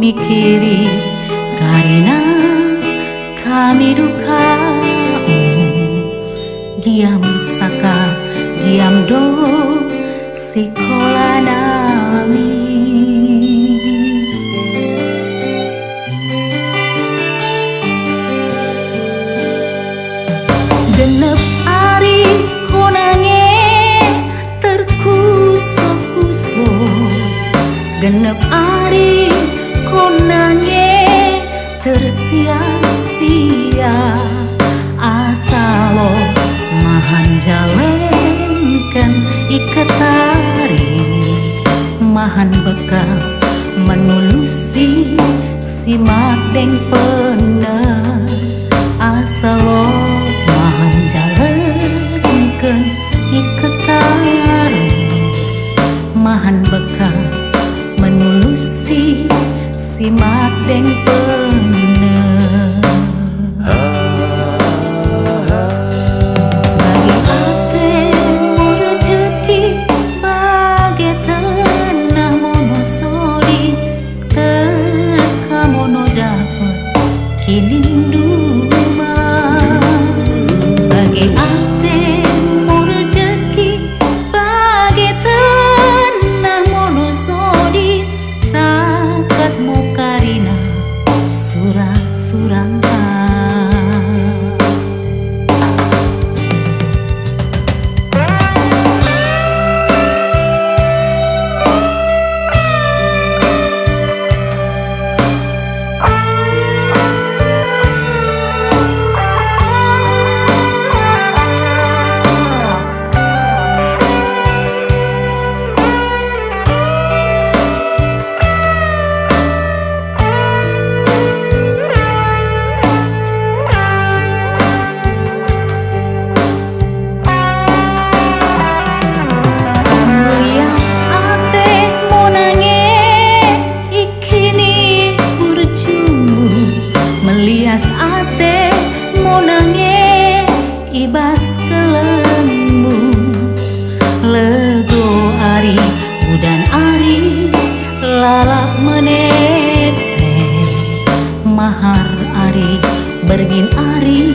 mikiri karena kami duka giam saka giam do sikola nami. Genep ari konange terkusuk-kusuk, genep ari konange tersia-sia, asalo mahan jalankan iketari, mahan bekal menulusi si madeng pener, asalo mahan jalankan iketari, mahan bekal menulusi si madeng pener. Bagi ate mau rezeki bagi tanah mono sodi teka mono dapet kini duma. Bagi ate mau rezeki bagi tanah mono sodi sakat mau karina surah-surangka. Melias ate monange ibas kelembu, lego ari udan ari lalak menete, mahar ari bergin ari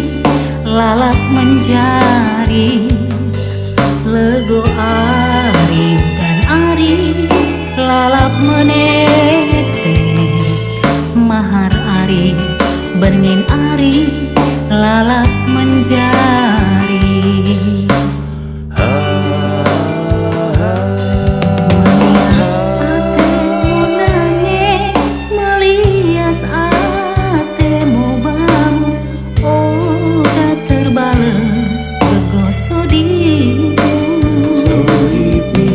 lalak menjari, lego ari udan ari lalak menete, mahar ari berngin ari lalak menjari. Melias ate monange, melias ate mau bangun, oh dah terbales begosodi.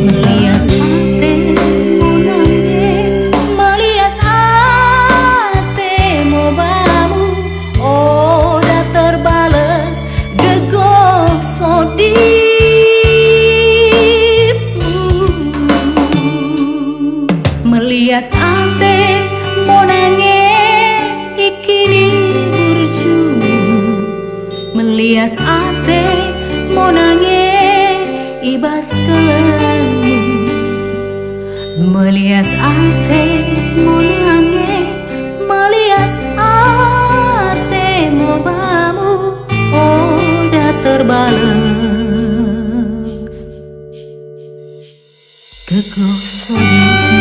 Melias ate monange, melias ate mau bangun, oh dah terbales gegosodi. Melias ate monange ikini burjumu, melias ate monange ibas kelembu, melias ate monange, melias ate mobamu, oh dah terbales gegosodi.